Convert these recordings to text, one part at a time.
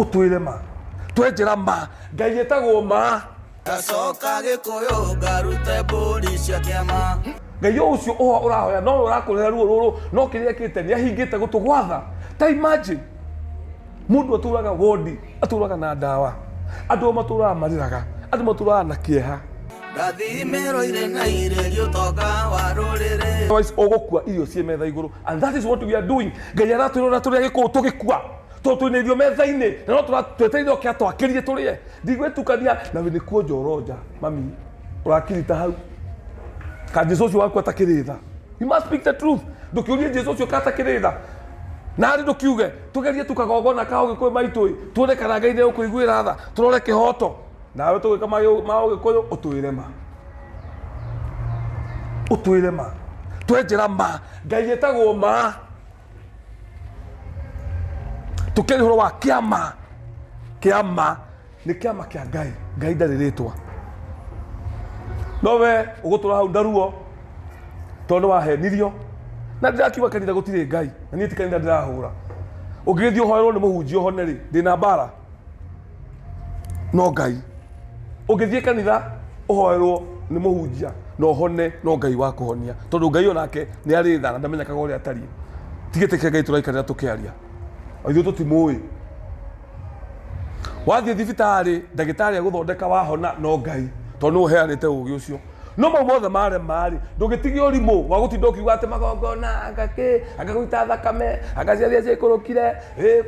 utwire ma twenjera ma Ngai etagwo ma gacoka gikuyu ngarute mburi cia kiama Ngai ucio urahoya no urakurera ruo ruru no kiria kite ni ahingite gutugwatha ta imagine mundu aturaga wodi aturaga na ndawa andu maturaga mariraga andu maturaga na kieha ndathimero ire na irerio toka wa rurire otherwise ogukua irio cie metha iguru and that is what we are doing Ngai aratwira turia gikuo tugikua to twinirio metha-ini na no turatwetereire okia twakirie turie ndigwetukania na ni kuo njoroja mami urakirita hau ka Jesu ucio waku atakiritha you must speak the truth ndukiurie Jesu ucio katakiritha na ari ndukiuge tugerie tukagogona kao gikuyu maitui tuone kana Ngai ni ukuiguira tha turore kihoto nawe tugika mao gikuyu utwire ma twenjera ma Ngai etagwo ma tukiri horo wa kiama ni kiama kia Ngai ndari ritwa nowe ugutura hau ndaruo tondu wahenirio na ndirakiuga kanitha gutire Ngai na nie ti kanitha ndirahura ungithio hoerwo ni muhunjio hone ri ndina mbara no Ngai ungithie kanitha uhoerwo ni muhunjia no hone no Ngai wa kuhonia tondu Ngai onake ni ari tha na ndamenyakaga uria atari tigitike Ngai turaikarira tukiaria aithu tutimui wathie thibitari ndagitari aguthondeka wahona no Ngai tondu uheanite ugi ucio no mau mothe mare mari ndugitigia urimu wa gutinda ukiuga ati magongona agaguita thakame agaciaria cikurukire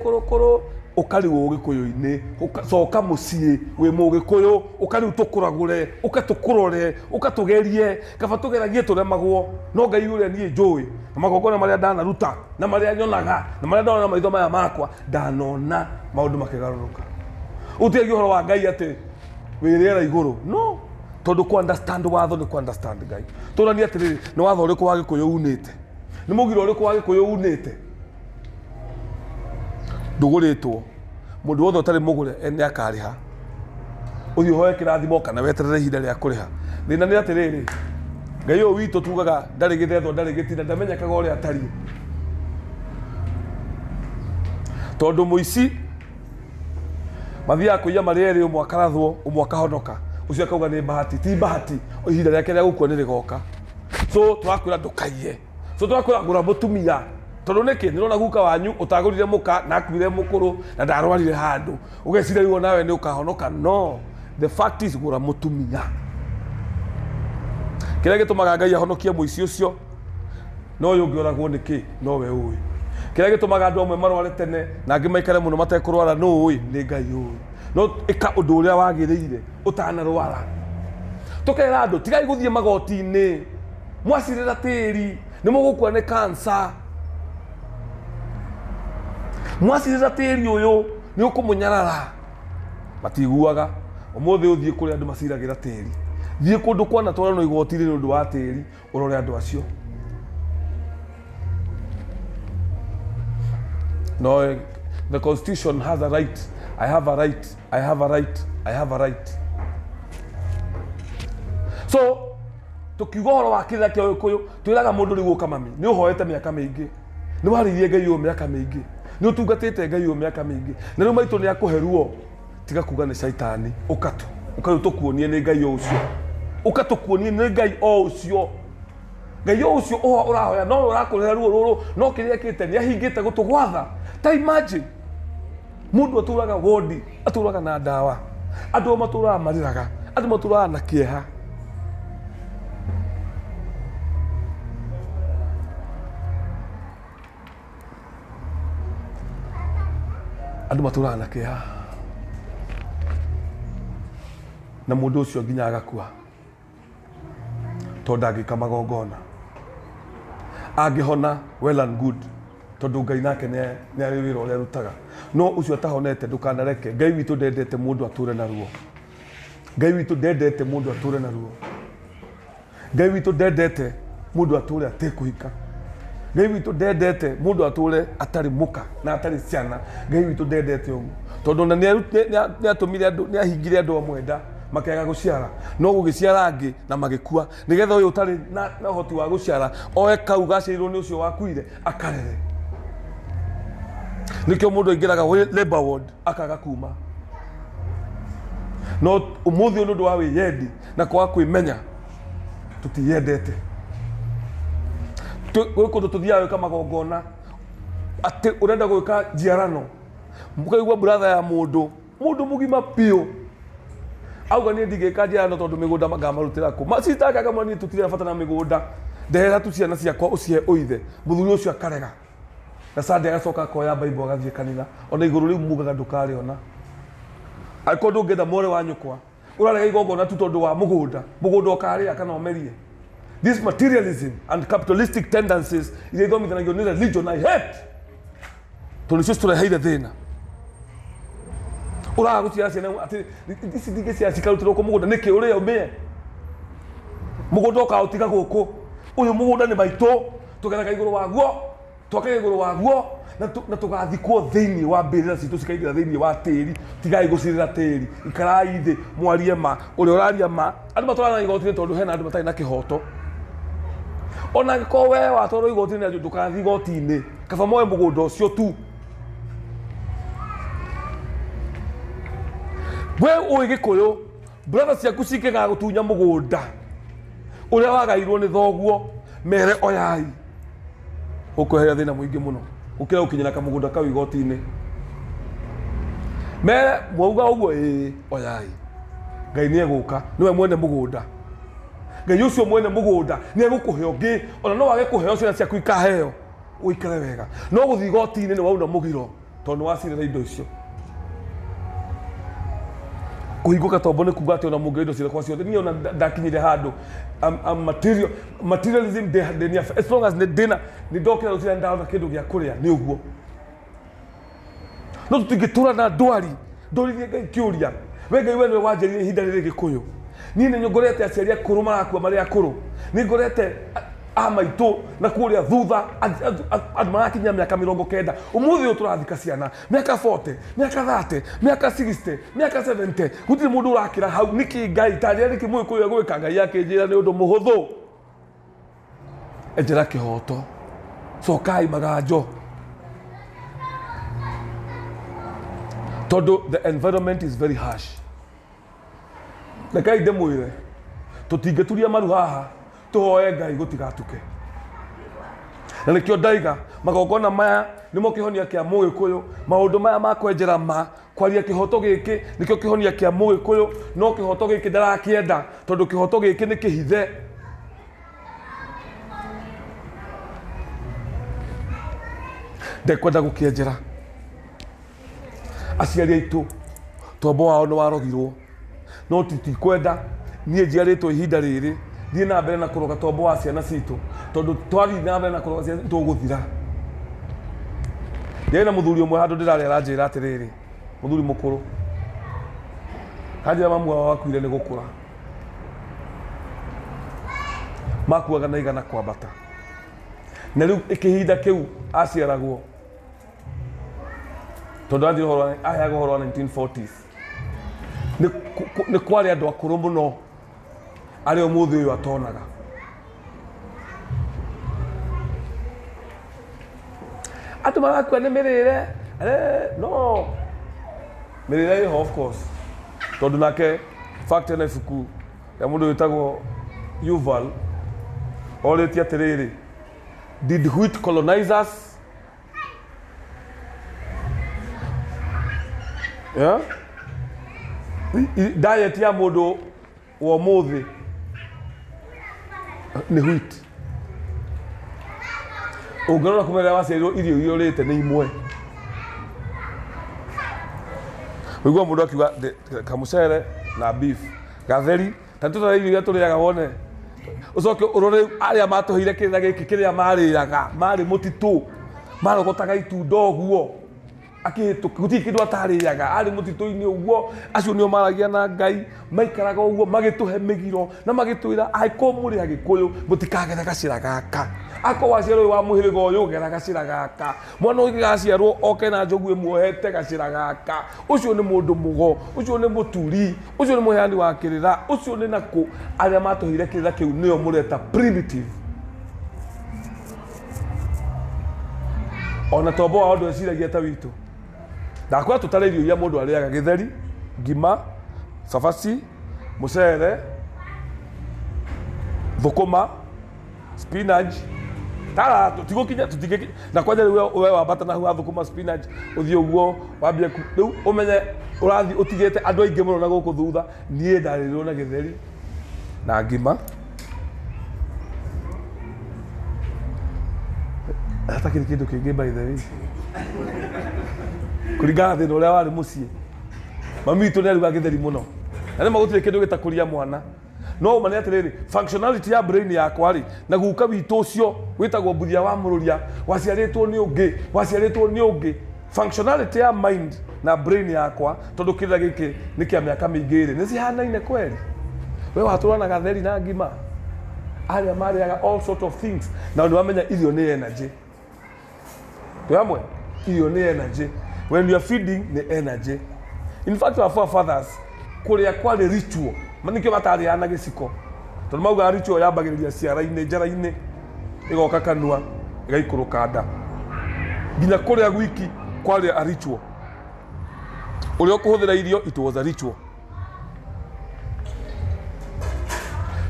kurukuru ukariwo ugikuyu-ini ukacoka mucii wi mugikuyu ukariu tukuragure ukatukurore ukatugerie kaba tugeragie turemagwo no Ngai uria nie njui na magongona maria ndanaruta na maria nyonaga na maria ndona maitho maya makwa ndanona maundu makigaruruka utiegi uhoro wa Ngai ati wirira iguru no tondu ku understand watho ni ku understand Ngai turani atiriri ni watho uriku wa gikuyu unite ni mugiro uriku wa gikuyu unite nduguritwo mundu wothe utari mugure ni akariha uthi hoye kirathimo kana weterere ihinda ria kuriha thina ni atiriri Ngai uyu witu tugaga ndari githetho ndari gitina ndamenyakaga uria atari tondu muici mathia kuiya marieri umwe akarathwo umwe akahonoka ucio akauga ni bahati ti bahati ihinda riake ria gukua ni rigoka so turakwira ndukaiye so turakwira ngura mutumia tondu niki nirona guka wanyu utagurire muka na akuire mukuru na ndarwarire handu ugecira riwo nawe ni ukahonoka no the fact is ngura mutumia kiria gitumaga Ngai ahonokie muici ucio no uyu ngioragwo niki no we uyu kiria gitumaga andu amwe marware tene na angi maikare muno matekurwara no uyu ni Ngai uyu no ika undu uria wagiriire utanarwara tukera andu tigai guthie magoti-ini mwacirira tiri ni mugukua ni cancer mwacirira tiri uyu ni ukumunyarara matiguaga umuthi uthie kuri andu maciragira tiri thie kundu kwana twara no igoti-ri ni undu wa tiri urore andu acio no the constitution has a right I have a right I have a right I have a right so tukiuga horo wa kithia kia Gikuyu twiraga mundu rigu kamami ni uhoete miaka mingi ni waririe Ngai uyu miaka mingi ni utungatite Ngai uyu miaka mingi na riu maitu ni akuheruo tiga kuga ni shaitani ukatukuonie ni Ngai ucio ukatukuonie ni Ngai ucio Ngai ucio urahoya no urakurera ruo ruru no kiria kite ni ahingite gutugwatha ta imagine mundu aturaga wodi aturaga na ndawa andu maturaga mariraga andu maturaga na kieha andu maturaga na kieha na mundu ucio nginya agakua tondu angika magongona angihona well and good tondu Ngai nake ni ari wira uria rutaga no ucio atahonete ndukanareke Ngai witu ndendete mundu ature na ruo Ngai witu ndendete mundu ature na ruo Ngai witu ndendete mundu ature atekuhika Ngai witu ndendete mundu ature atari muka na atari ciana Ngai witu ndendete uguo tondu na ni atumire andu ni ahingire andu amwenda makega guciara no gugiciara angi na magikua nigetha uyu utari na hoti wa guciara oe kau gaciirwo ni ucio wakuire akarere nikio mundu aingiraga labor ward akaga kuma no umuthi ndu wa wiyendi na kwa kwimenya tutiyendete kundu tuthiaga kama gongona ati urenda gwika jiarano mukaigua brother ya mundu mugima pio auga ni ndigika jiarano tondu migunda magamarutira ku masitaka kama ni tutire bata na migunda ndehera tu ciana ciakwa ucie uithe muthuri ucio akarega na sande agacoka koya bible agathie kanitha ona iguru riu mugaga ndukari ona akondo ngetha more wa nyukwa urarega igongona tu tondu wa mugunda ukari akana omerie. This materialism and capitalistic tendencies is thomithanagia ni religion I hate tulicio tureheire thina uraga gucia ciana ati ici ndige cia cikarutiro ko mugunda niki uria umie mugunda ukautiga guku uyu mugunda ni maito tugethaga iguru waguo twakaga iguru waguo na tugathikwo thiini wa mbirira citu cikaithira thiini wa tiri tigai gucirira tiri ikarai thi mwarie ma uria uraria ma andu matwarana igotini tondu hena andu matari na kihoto ona ko we watoro igotini andu tukathi igotini kaba moe mugunda ucio tu we uigikuyu brother ciaku cikiga gutunya mugunda uria wagairwo ni thoguo mere oyai ukuhera thina muingi muno ukira ukinyana kamugunda kau igotini mere mwauga uguo oyai ngai ni eguka niwe mwene mugunda ngai ucio mwene mugunda ni egukuhe ungi ona no wage kuheo ciana ciaku ikaheo uikare wega no guthi igotini ni wauna mugiro tondu wacirira indo icio kuhinguka tombo ni kuga ati ona mungindo cira kwa ciothe ni ona ndakinyire handu materialism de as long as dina ni dokira rucira ndaona kindu gia kuria ni uguo no tutingitura na ndwari ndorithie ngai kiuria we ngai we ni wanjirire ihinda riri gikuyu ni ne nyongorete aciari akuru marakua mari akuru ni ngorete amaitu na kuria thutha andu marakinya miaka 90 umuthi uturathika ciana miaka 40 miaka 30 miaka 60 miaka 70 gutiri mundu urakira hau niki ngai taria niki mwikuyu gwika ngai yake njira ni undu muhuthu enjera kihoto cokai magajo tondu the environment is very harsh na kai ndemwire tutingeturia maru haha tuhoe ngai gutigatuke na nikio ndaiga magongona maya nimo kihonia kia mugikuyu maundu maya makwenjera ma kwaria kihoto giki nikio kihonia kia mugikuyu no kihoto giki ndarakienda tondu kihoto giki ni kihithe ndekwenda gukienjera aciari aitu tombo wao ni warogirwo no titikwenda nie njiaritwo ihinda riri thie na mbere na kuroga tombo wa ciana citu tondu twari na mbere na kuroga ciana tuguthira ndina muthuri umwe handu ndirari aranjira atiriri muthuri mukuru hanjira mamu wao akuire ni gukura makuaga na igana kwambata na riu ikihinda kiu aciaragwo tondu anjira horo ayaga horo 1940s ni kwari andu akuru muno ario muthi uyu atonaga atu marakua ni mirire no mirire iho of course tondu nake fact na ifuku ya mundu witagwo Yuval oreti atiriri did white colonizers diet ya mundu wa muthi ni wheat ungirora kumera waciarirwo irio iorite ni imwe wigua mundu akiuga kamucere na beef gatheri tatuta irio turiaga wone ucoke urore aria matuheire kiria giki kiria mariraga mari mutitu marogotaga itundo guo akihituka guti kindu atariaga ari mutitu-ini uguo acio nio maragia na ngai maikaraga uguo magituhe migiro na magitwira aiko muri agikuyu mutikagetha gacira gaka ako waciarwo wa muhiriga uyu getha gacira gaka mwana uyu gaciarwo oke na njogu imuohete gacira gaka ucio ni mundu mugo ucio ni muturi ucio ni muheani wa kirira ucio ni naku aria matuhire kirira kiu nio mureta primitive ona tombo wao ndweciragia ta witũ ndakora tũtare irio iria mũndũ arĩaga gĩtheri ngima cabaci mũcere thũkũma spinach tara tũtigũkinya tũtigĩkinya na kwanja rĩu we wambata na huwa thũkũma spinach ũthiĩ ũguo wambie rĩu ũmenye ũrathiĩ ũtigĩte andũ aingĩ mũno na gũkũ thutha niĩ ndarĩrwo na gĩtheri na ngima hatakĩrĩ kĩndũ kĩngĩ by the way kũringana thĩna ũrĩa warĩ mũciĩ mami witũ nĩaruga gĩtheri mũno na nĩma gũtirĩ kĩndũ gĩtakũria mwana no ũmane atĩrĩrĩ functionality ya brain yakwa rĩ na guka witũ ũcio wĩtagwo mbuthia wa mũrũria waciarĩtwo nĩ ũngĩ functionality ya mind na brain yakwa tondũ kĩrĩa gĩkĩ nĩ kĩa mĩaka mĩingĩ rĩ nĩ cihanaine kweli we watũranaga theri na ngima arĩa marĩaga all sort of things na nĩ wamenya irio nĩ energy twamwe irio nĩ energy when you are feeding the energy in fact our forefathers kũrĩa kwarĩ ritual manikio matarĩana gĩciko tondũ mauga ritual yambagĩrĩria ciara-inĩ njara-inĩ ĩgoka kanua ĩgaikũrũka nda nginya kũrĩa gwiki kwarĩ a ritual ũrĩa ũkũhũthĩra irio it was a ritual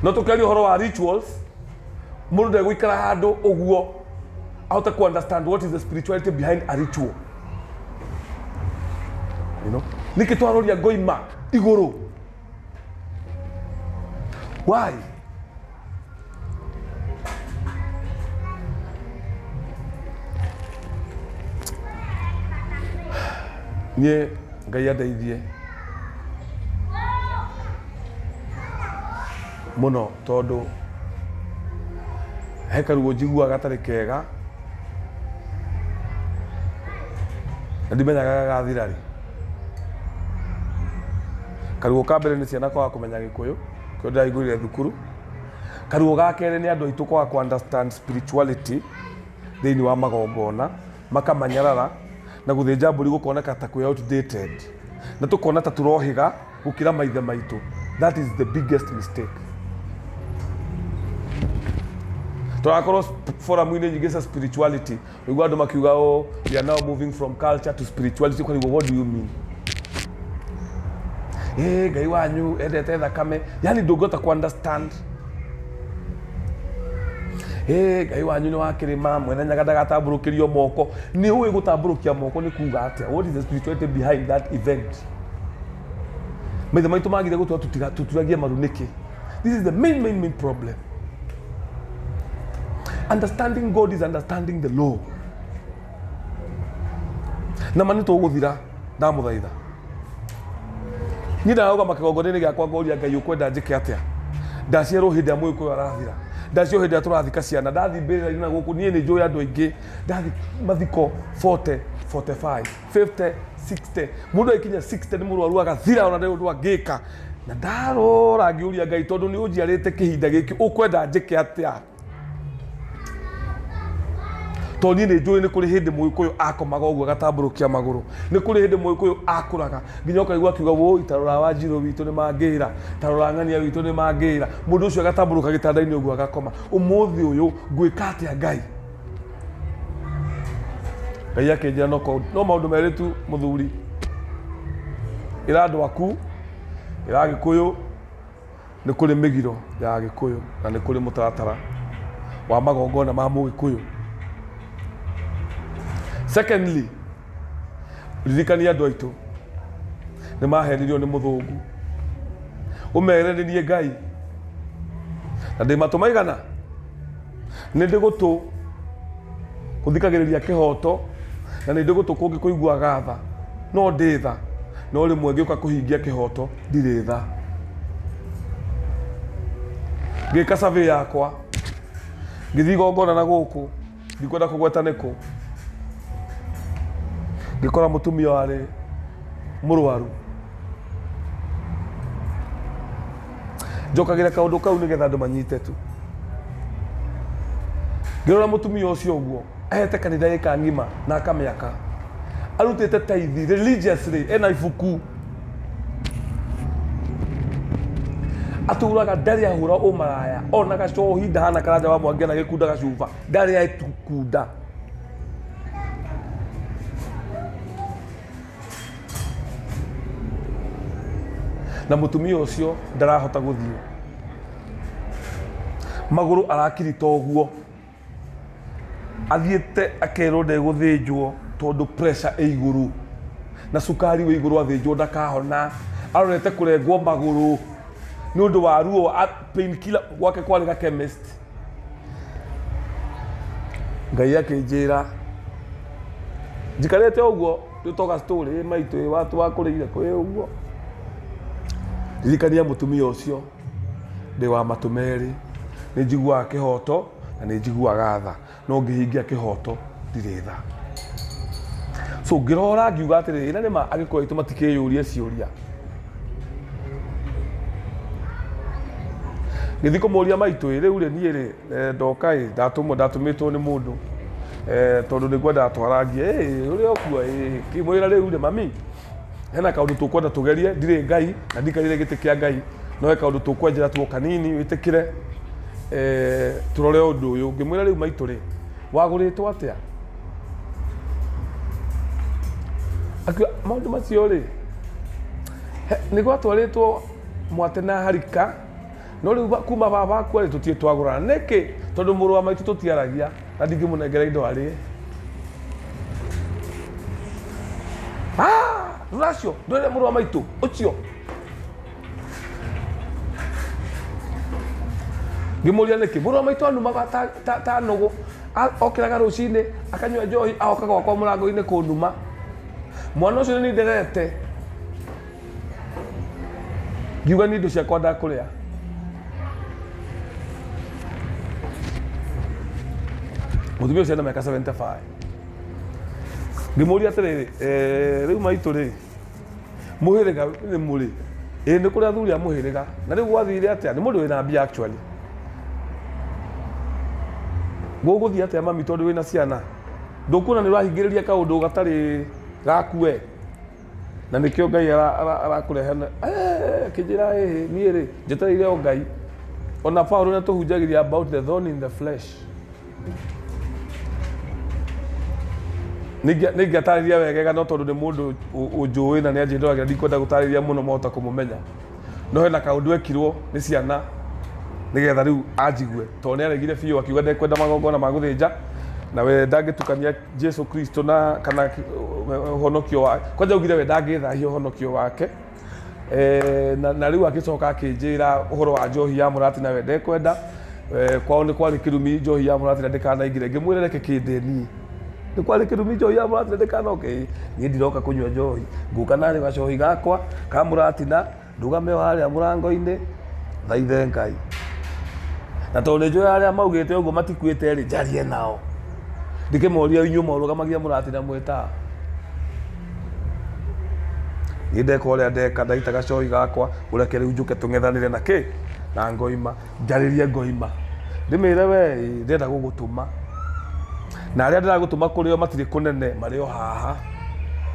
no tũkĩaria ũhoro wa rituals mũndũ ndegũikara handũ ũguo ahote ku understand what is the spirituality behind a ritual you know nĩkĩ twaroria ngoima igũrũ why niĩ Ngai andeithie mũno tondũ he karuo njiguaga gatarĩ kega na ndimenyaga gagathira rĩ karuo ka mbere nĩ ciana kwaga kũmenya Gĩkũyũ kĩo ndĩraihũrire thukuru karuo ga kerĩ nĩ andũ aitũ kwaga ku understand spirituality thĩinĩ wa magongona makamanyarara na gũthĩnja mbũri gũkoneka ta kwĩ outdated na tũkona ta tũrohĩga gũkĩra maithe maitũ that is the biggest mistake tũrakorwo forum-inĩ nyingĩ cia spirituality ũigua andũ makiuga we are now moving from culture to spirituality kwa what do you mean Ngai wanyu endete thakame yani ndũngĩhota ku understand Ngai wanyu nĩ wa kĩrĩma mwene nyaga ndagatambũrũkĩrio moko nĩ ũĩ gũtambũrũkia moko nĩ kuuga atĩa what is the spirituality behind that event maithe maitũ magire gũtũra tuturagie maru nĩkĩ this is the main problem understanding God is understanding the law na mani tũgũthira ndamũthaitha niĩ ndarauga makĩgongo-inĩ gĩakwa ngoria Ngai ũkwenda njĩke atĩa ndaciarwo hĩndĩ ya Mũgĩkũyũ arathira ndaciarwo hĩndĩ ya tũrathika ciana ndathi mbĩrĩra-inĩ na gũkũ niĩ nĩ njũĩ andũ aingĩ ndathi mathiko 40 45 50 60 mũndũ aikinya 60 nĩ mũrwaru agathira ona ndĩ ũndũ angĩka na ndarora ngĩũria Ngai tondũ nĩ ũnjiarĩte kĩhinda gĩkĩ ũkwenda njĩke atĩa tondũ niĩ nĩ njũĩ nĩ kũrĩ hĩndĩ Mũgĩkũyũ akomaga ũguo agatambũrũkia magũrũ nĩ kũrĩ hĩndĩ Mũgĩkũyũ akũraga nginya ũkaigua akiuga woi tarora Wanjirũ witũ nĩ mangĩra tarora Ng'ania witũ nĩ mangĩra mũndũ ũcio agatambũrũka gĩtanda-inĩ ũguo agakoma ũmũthĩ ũyũ ngwĩka atĩa Ngai Ngai akĩnjĩra no maũndũ merĩ tu mũthuri ĩra andũ aku ĩra Gĩkũyũ nĩ kũrĩ mĩgiro ya Gĩkũyũ na nĩ kũrĩ mũtaratara wa magongona ma Mũgĩkũyũ secondly ririkania andũ aitũ nĩ mahenirio nĩ mũthũngũ ũmere nĩ niĩ Ngai na ndĩ matũ maigana nĩ ndĩ gũtũ gũthikagĩrĩria kĩhoto na nĩ ndĩ gũtũ kũngĩ kũiguaga tha no ndĩ tha no rĩmwe ngĩũka kũhingia kĩhoto ndirĩ tha ngĩka survey yakwa ngĩthiĩ igongona na gũkũ ndikwenda kũgweta nĩkũ ngĩkora mũtumia warĩ mũrwaru njokagĩra kaũndũ kau nĩgetha andũ manyite tu ngĩrora mũtumia ũcio ũguo ahete kanitha gĩka ng'ima na akamĩaka arutĩte taithi religiously ena ibuku aturaga ndarĩ ahũra ũmaraya ona gacohi ndahana karanja wa Mwangi na gĩkunda gacuba ndarĩ atukunda na mutumia ucio ndarahota guthii, maguru arakirita uguo, athiete akerwo ndeguthinjwo tondu pressure ĩ iguru na cukari wĩ iguru, athinjwo ndakahona, arorete kurengwo maguru ni undu wa ruo, painkiller gwake kwari ga chemist. Ngai akinjira njikarite uguo tutoka story maitu watu wakurire kwi uguo, ririkania mutumia ucio ndi wa matu meri, ni njiguaga kihoto na ni njiguaga tha, no ngihingia kihoto ndire tha. So ngirora ngiuga atiri ina nima agikora itu matikiyuria ciuria, ngithi kumuria maitu riu ri nie ri ndoka ndatumitwo ni mundu tondu nigwenda atwarangie uri okua kimwira riu ri mami hena kaundu tukwenda tugerie, ndire Ngai na ndikarire giti kia Ngai, no he kaundu tukwenjera tuo kanini witikire turore undu uyu. Ngimwira riu maitu ri waguritwo atia, akio maundu macio ri nigwa twaritwo mwate na harika, no riu kuma baba aku ri tutie twagurana niki tondu muru wa maitu tutiaragia na ndingimunengera indo ari Ruracio ndwire muru wa maitu ucio. Ngimuria niki muru wa maitu anumaga ta nugu, okiraga rucini akanyua njohi aokaga kwa murango-ini kunuma. Mwana ucio ni nderete ngiuga ni indo ciakwa ndakuria, mutumia ucio ena miaka 75. Ngimuria atiriri riu maitu ri muhiriga ni muri ni kuria athuri a muhiriga, na riu gwathire atia ni mundu wina mbia actually guguthii atia mami tondu wina ciana ndukuna ni urahingiriria kaundu gatari gakue, na nikio Ngai arakurehana kijira nie ri njetereire o Ngai. Ona Paulo na tuhunjagiria about the thorn in the flesh, ningiatariria wegega no tondu ni mundu unjui na ni anjindiragira ndikwenda gutariria muno mohota kumumenya, no hena kaundu ekirwo ni ciana nigetha riu anjigue tondu ni aregire biu akiuga ndekwenda magongona ma guthinja na we ndangitukania Jesu Kristo na kana honokio wake. Kwanja ugire we ndangithahia honokio wake na riu akicoka akinjira uhoro wa njohi ya murati na we ndekwenda kwao ni kwari kirumi njohi ya murati na ndikanaingire. Ngimwire reke kindeni ni kwari kirumi njohi ya murati na ndikanoke ni ndiroka kunywa njohi, nguka nari gacohi gakwa ka murati na ndugame haria murango-ini thaithe Ngai, na tondu njohi aria maugite uguo matikuite ri njarie nao ndikimoria inyu morugamagia murati na mwita ndeka uria ndeka ndaita gacohi gakwa ureke riu njuke tung'ethanire na ki na ngoima njaririe ngoima ndimire we ndenda gugutuma na aria ndiragutuma kurio matiri kunene mario haha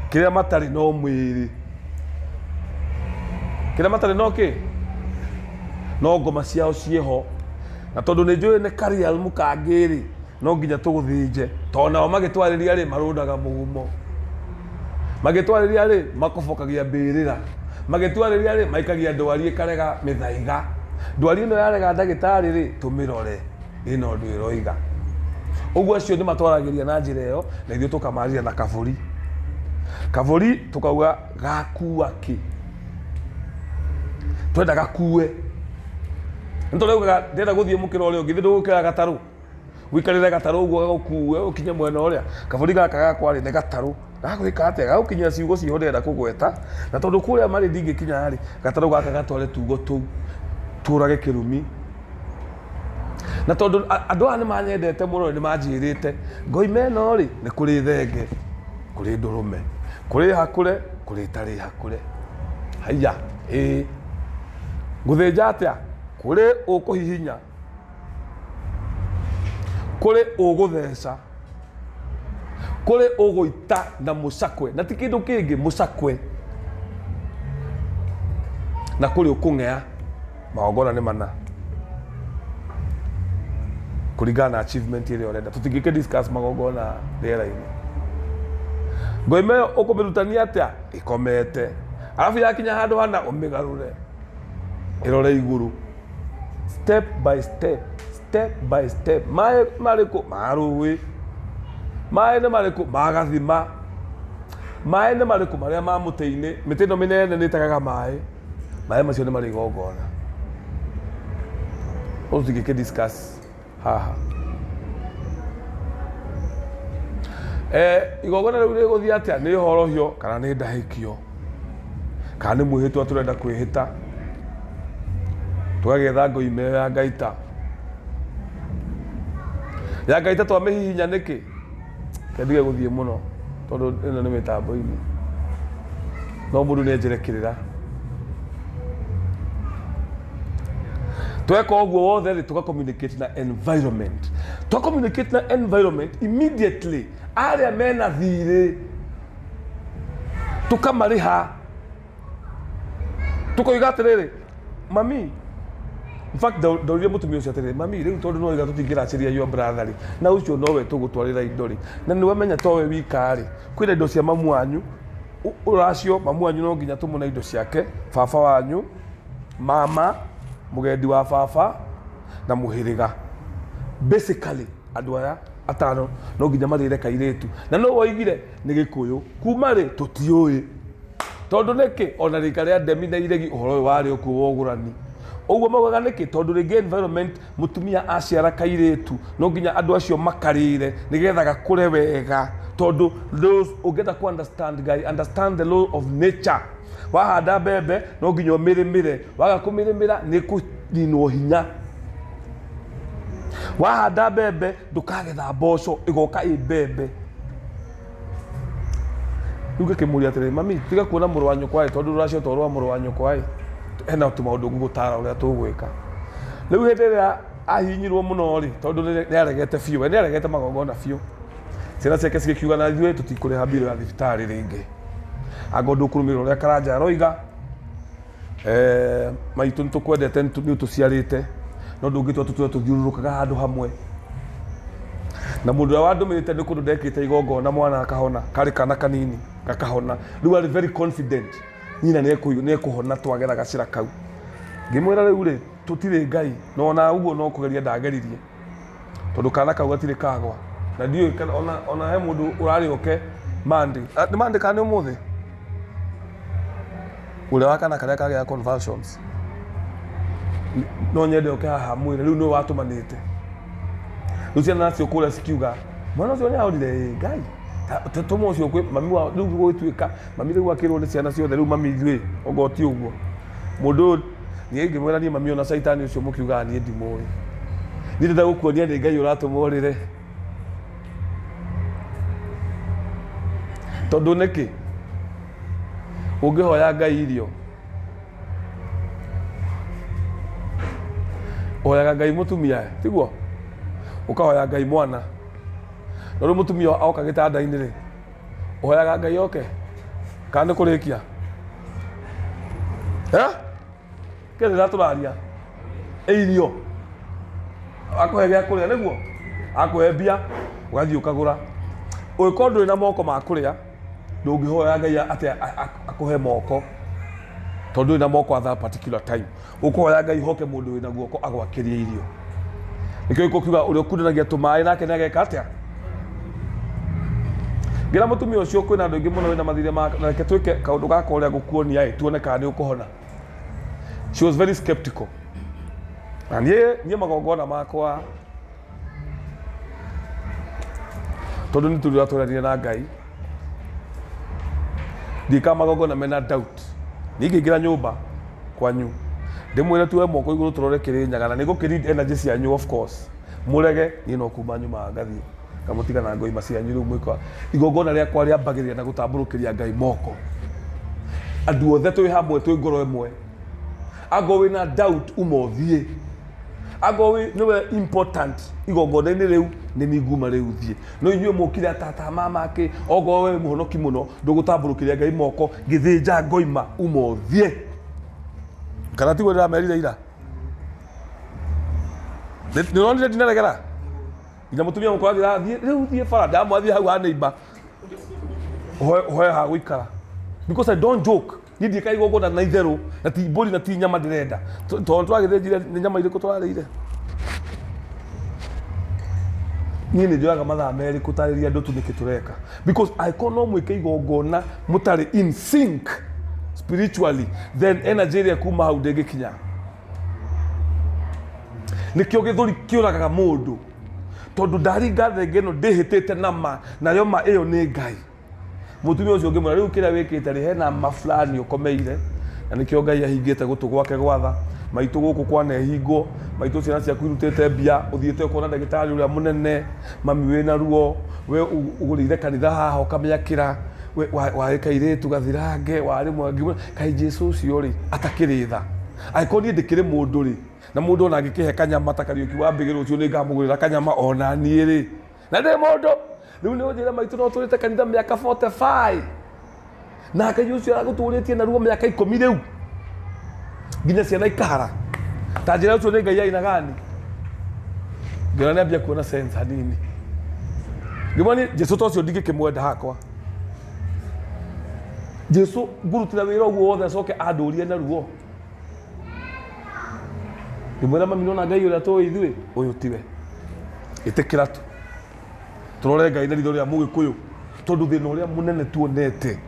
kiria matari no mwiri kiria matari no ki no ngoma ciao cieho, na tondu ni njui ni karial mukangiri no nginya tuguthinje tondu nao magitwariria ri marundaga mugumo, magitwariria ri makobokagia mbirira, magitwariria ri maikagia ndwari ikarega mithaiga, ndwari ino yarega ndagitari ri tumirore ino ndu iroiga. Uguo acio ni matwaragiria na njira iyo na ithuĩ tukamarĩria na kaburi. Kaburi tukauga gakua ki twenda gakue ntoreuga ndenda guthie mukira uria ungi ndugukira gataru wikarire gataru uguo gagukue ukinye mwena uria kaburi gaka gakwari ni gataru gagwika atia gagukinya ciugo ciho ndenda kugweta, na tondu kuria mari ndingikinya ri gataru gaka gatware tugo tu turage kirumi, na tondu andu aya ni manyendete muno ni manjirite ngoima ino ri ni kuri thenge kuri ndurume kuri hakure kuri tari hakure haya guthinja atia kuri ukuhihinya kuri ugutheca kuri uguita na mucakwe na ti kindu kingi mucakwe na kuri ukung'ea. Magongona ni mana kuringana na achievement iria urenda, tutingike discuss magongona riera-ini. Ngoima iyo ukumirutania atia ikomete Alafu yakinya handu hana umigarure irore iguru step by step mae mariko maruwi mae ne mariko magathima mae ne mariko maria ma muteini mitino minene nitagaga mae macio ne mari gogona usigike discuss haha igogona riu riguthia atia ni horohio kana ni ndahikio kana ni mwihitwa turenda kwihita tugagetha ngoi me ya ngaita twamihihinya niki kendige guthie muno tondu ino ni mitambo-ini no mundu ni enjerekirira tweka uguo wothe ri tuga communicate na environment immediately aria mena thiri tukamariha tukoiga atiriri mami. In fact, ndaurire mutumia ucio atiriri mami riu tondu no iga tutingiraciria your brother ri na ucio nowe tugutwarira indo ri na niwe menya towe wika ri kwina indo cia mamu wanyu uracio mamu wanyu no nginya tumuna indo ciake baba wanyu mama mugendi wa baba na muhiriga basically andu aya atano no nginya marire kairitu na no woigire ni gikuyu kuma ri tutiui tondu niki ona rika ria ndemi na iregi uhoro wari okuo wogurani uguo maugaga niki tondu ringi environment mutumia aciara kairitu no nginya andu acio makarire nigetha gakure wega tondu those ugeta ku understand the law of nature wahanda mbembe no nginya umirimire waga kumirimira ni kuninwo hinya wahanda mbembe ndukagetha mboco igoka i mbembe ruge kimuria atiriri mami tiga kuona muru wa nyukwa tondu ruracio torwa muru wa nyukwa ena tumaundu ngugutara uria tugwika riu hindi ria ahinyirwo muno ri tondu ni aregete fiu ni aregete magongona fiu ciana ciake cigikiuga na ithuĩ tutikũrĩha mbirũ ya thibitarĩ rĩngĩ anga ũndũ ũkũrũmĩrĩra ũrĩa Karanja aroiga maitũ nĩtũkwendete nĩ ũtũciarĩte no ndũngĩtua tũtũre tũthiũrũrũkaga handũ hamwe na mũndũ ũrĩa wandũmĩrĩte nĩ kũndũ ndekĩte igongona mwana akahona karĩ kana kanini gakahona rĩu arĩ very confident nyina nĩekũhona twagetha gacĩra kau ngĩmwĩra rĩu rĩ tũtirĩ Ngai no ona ũguo no kũgeria ndageririe tondũ kana kau gatirĩ kagwa na ndiyo ona he mundu urari oke Monday ni Monday kana umuthi ule wakana karia kagea conversions no nyende oke haha mwire riu no watumanite rucia nacio kula sikiuga mwana ucio ni aurire Ngai tumo ucio kwi mami wa riu gwituika mami riu akirwo ni ciana ciothe riu mami ithui ogoti uguo mundu ni ngimwira ni mami ona saitani ucio mukiuga ni ndimoi ni ndenda gukuonia ni Ngai uratumurire tondu niki ungihoya Ngai irio oyaga Ngai mutumia tiguo ukahoya Ngai mwana no mutumia oka gitanda-ini ri oyaga Ngai oke kana kurikia kende naturaria irio akohe gya kuria niguo akohe mbia ugathii ukagura ugikorwo na moko ma kuria ndungihoya Ngai ati akuhe moko tondu na moko at that particular time ukuhoya Ngai hoke mundu wina guoko agwakirie irio nikyo ikukiuga uri ukundanagia tumai nake nageka atia ngira mutumia ucio kwina andu ingi muno wina mathire ma nake twike kaundu gaka uria gukuonia tuone kana ni ukuhona. She was very skeptical and nie magongona makwa tondu ni turi atũrania na Ngai ndika magongona mena doubt ningiingira nyumba kwanyu ndimwire tuwe moko iguru turore Kirinyaga na nigukirid energy cianyu of course murege ni no kuma nyuma ngathi kamutiga na ngoi macianyu riu mwikwa igongona riakwa riambagiria na gutamburukiria Ngai moko andu othe twi hamwe twi ngoro imwe ago wina doubt umothie ago wi niwe important igongona-ini riu ni ninguma riu thie no inyuĩ mũkire tata mama ki ogo we muhonoki muno ndugutamburukiria Ngai moko ngithinja ngoima umothie kana tiguo ndĩramerire ira nĩronire ndinaregera nginya mũtumia mũkora thiĩ rĩu thiĩ bara ndamwathie hau ha neighbor hoe ha gũikara because I don't joke Nindi kai igongona na itheru na ti mburi na ti nyama ndirenda to twagithĩnjire nĩ nyama irĩkũ twarĩire niĩ nĩ njoyaga mathaa merĩ gũtarĩria andũ tu nĩkĩ tũreka because angĩkorwo no mwĩke igongona mũtarĩ in sync spiritually then energy ĩrĩa kuma hau ndĩngĩkinya nĩkĩo gĩthũri kĩũragaga mũndũ tondũ ndaringa thenge ĩno ndĩhĩtĩte na ma nayo ma ĩyo nĩ Ngai mũtumia ũcio ũngĩmwĩra rĩu kĩrĩa wĩkĩte rĩ hena ma fulani ũkomeire na nĩkĩo Ngai ahingĩte gũtũ gwake gwatha maitũ gũkũ kwanehingwo maitũ ciana ciaku irutĩte mbia ũthiĩte ũkona ndagĩtarĩ ũrĩa mũnene mami wĩna ruo we ũgũrĩire kanitha haha ũkamĩakĩra warĩ kairĩtu gathirange warĩ mwangi kaĩ Jesũ ũcio rĩ atakĩrĩ tha angĩkorwo niĩ ndĩkĩrĩ mũndũ rĩ na mũndũ ona angĩkĩhe kanyama ta Kariũki wa mbĩgĩrwo ũcio nĩ ngamũgũrĩra kanyama ona niĩ rĩ na ndĩ mũndũ rĩu nĩ ũnjĩre maitũ no tũrĩte kanitha mĩaka 45 na Ngai ũcio aragũtũrĩtie na ruo mĩaka 10 rĩu nginya ciana ikahara ta njĩra ũcio nĩ Ngai aina gani ngĩona nĩ ambia kuona sense hanini ngĩmwani Jesũ ta ũcio ndingĩkĩmwenda hakwa Jesũ ngurutĩra wĩra ũguo wothe acoke andũrie na ruo ngĩmwĩra mami nona Ngai ũrĩa tũĩ ithuĩ ũyũ tiwe ĩtĩkĩra tu tũrore Ngai na ritho rĩa Mũgĩkũyũ tondũ thĩna ũrĩa mũnene tuonete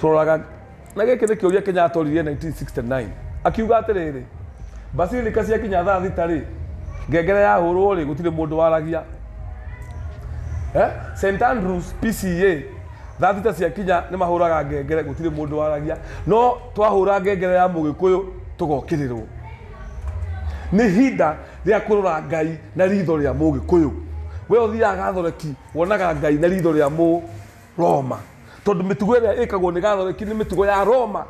tũroraga na gĩkĩ nĩ kĩũria Kenya atoririe 1969 akiuga atĩrĩrĩ basilica ciakinya thaa thita rĩ ngengere yahũrwo rĩ gũtirĩ mũndũ waragia St Andrews PCA thaa thita ciakinya nĩ mahũraga ngengere gũtirĩ mũndũ waragia no twahũra ngengere ya Mũgĩkũyũ tũgokĩrĩrwo nĩ hinda rĩa kũrora Ngai na ritho rĩa Mũgĩkũyũ we ũthiaga Gathoreki wonaga Ngai na ritho rĩa Mũroma tondũ mĩtugo ĩrĩa ĩkagwo nĩ Gathoreki nĩ mĩtugo ya Roma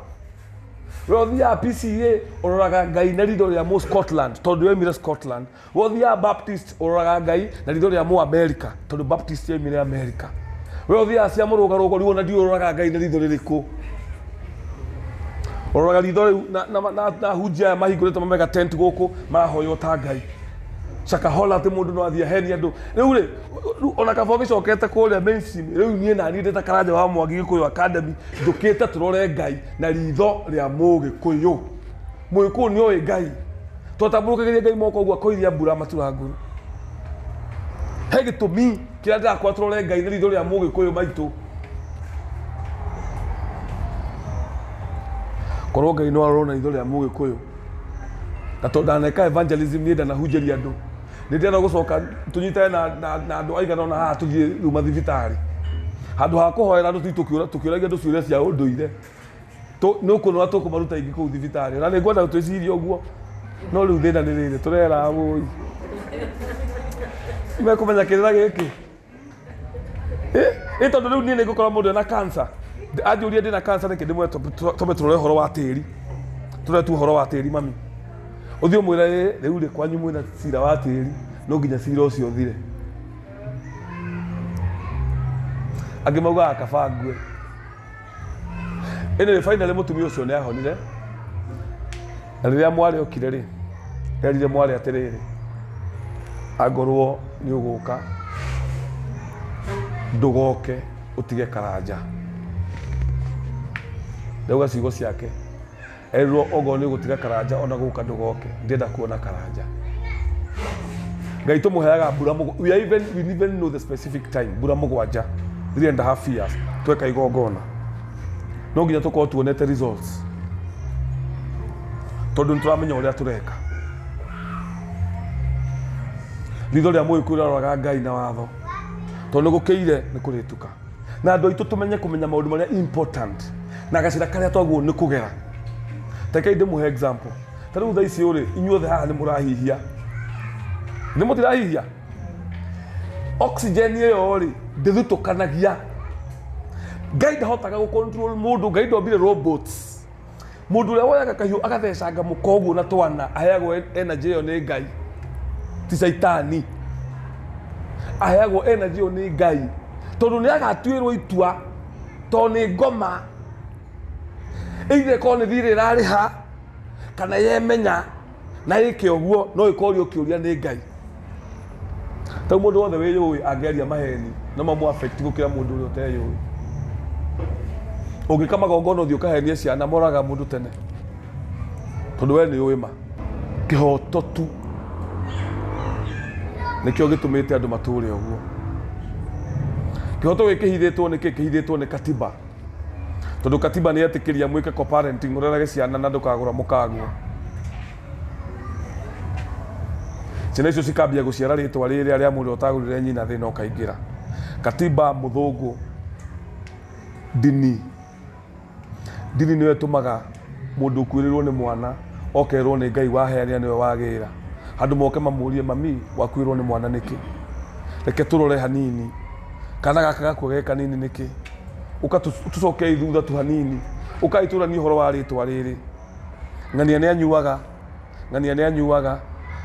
we ũthiaga PCA ũroraga Ngai na ritho rĩa Scotland tondũ yoimire Scotland we ũthiaga Baptist ũroraga Ngai na ritho rĩa America tondũ Baptist yoimire America we ũthiaga cia mũrũgarũgo rĩu ona ndiũroraga Ngai na ritho rĩrĩkũ ũroraga ritho rĩu na hunjia mahingũrĩte mamega tent gũkũ marahoywo ta Ngai Shakahola atĩ mũndũ no athiĩ aheni andũ rĩu rĩ ona kaba ũgĩcokete kũrĩa mainstream rĩu niĩ naniĩ ndĩ ta Karanja wa Mwangi Gĩkũyũ Academy njũkĩte tũrore Ngai na ritho rĩa Mũgĩkũyũ Mũgĩkũyũ nĩ oĩ Ngai twatambũrũkagĩria Ngai moko ũguo akoithia mbura maturangũrũ he gĩtũmi kĩrĩa ndĩrakora tũrore Ngai na ritho rĩa Mũgĩkũyũ maitũ korwo Ngai no arona ritho rĩa Mũgĩkũyũ na tondũ ndaneka evangelism niĩ ndanahunjĩria andũ nĩ ndĩrenda gũcoka tũnyitane na andũ aigana ona haha tũthiĩ rĩu mathibitarĩ handũ ha kũhoera andũ tũkĩũragia andũ ciũria cia ũndũire nĩ ũkuona tũkũmaruta ingĩ kũu thibitarĩ na nĩ ngwenda twĩcirie ũguo no rĩu thĩna nĩ rĩrĩ tũrera wũi mekũmenya kĩrĩra gĩkĩ tondũ rĩu niĩ nĩ ngũkora mũndũ ena cancer anjũria ndĩ na cancer nĩkĩ ndĩmwe tũme tũrore ũhoro wa tĩri tũrore tu ũhoro wa tĩri mami ũthiĩ ũmwĩre rĩu rĩ kwanyu mwĩna cira wa tĩri no nginya cira ũcio ũthire angĩ maugaga kaba ngue ĩnĩ finally mũtumia ũcio nĩ ahonire na rĩrĩa mwarĩ okire rĩ erire mwarĩ atĩrĩrĩ angorwo nĩ ũgũka ndũgoke ũtige Karanja ndauga ciugo ciake erirwo ogo nĩ gũtiga Karanja ona gũka ndũgoke ndĩenda kuona Karanja Ngai tũmũheaga mbura we even know the specific time mbura mũgwanja 3.5 years tweka igongona no nginya tũkorwo tuonete results tondũ nĩtũramenya ũrĩa tũreka ritho rĩa Mũgĩkũyũ rĩroraga Ngai na watho tondũ nĩ gũkĩire nĩ kũrĩtuka na andũ aitũ tũmenye kũmenya maũndũ marĩa important na gacĩra karĩa twagwo nĩ kũgera Take ndĩmũhe example tarĩu thaa ici ũrĩ inyuothe haha nĩ mũrahihia nĩ mũtirahihia oxygen ĩyo rĩ ndĩthutũkanagia Ngai ndahotaga gũcontrol mũndũ Ngai ndombire robots mũndũ ũrĩa woyaga kahiũ agathecanga mũko ũguo na twana aheagwo energy ĩyo nĩ Ngai ti Saitani aheagwo energy ĩyo nĩ Ngai tondũ nĩ agatuĩrwo itua tondũ nĩ ngoma either ko nĩ thirĩ rarĩha kana yemenya na ĩke ũguo no ĩkorio kĩũria nĩ Ngai tau mũndũ wothe wĩyũĩ angĩaria maheni no mamu affect gũkĩra mũndũ ũrĩa ũteyũĩ Ungikama gongono thio kahenia ciana moraga mundu tene tondu we ni uima kihoto tu nikio gitumite andu mature uguo kihoto gikihithitwo ni katiba tondu katiba ni yetikiria mwike co-parenting urerage ciana na ndukagura mukaguo ciana icio cikambia guciara ritwa riri aria muri utagurire nyina thina ukaingira katiba muthungu dini niwe tumaga mundu kwirirwo ni mwana okerwo ni Ngai waheania niwe wagira handu moke mamurie mami wakwirwo ni mwana niki reke turore hanini kana gaka gakwe kanini niki ukatucoke ithutha tu hanini ukaitura ni horo wa ritwa riri ng'ania ni anyuaga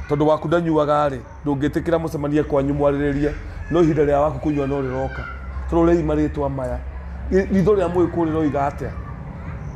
tondu waku ndanyuaga ri ndungitikira mucemanie kwanyu mwariririe no ihinda ria waku kunyua no riroka turore imaritwa maya ritho ria mwikuri no igatia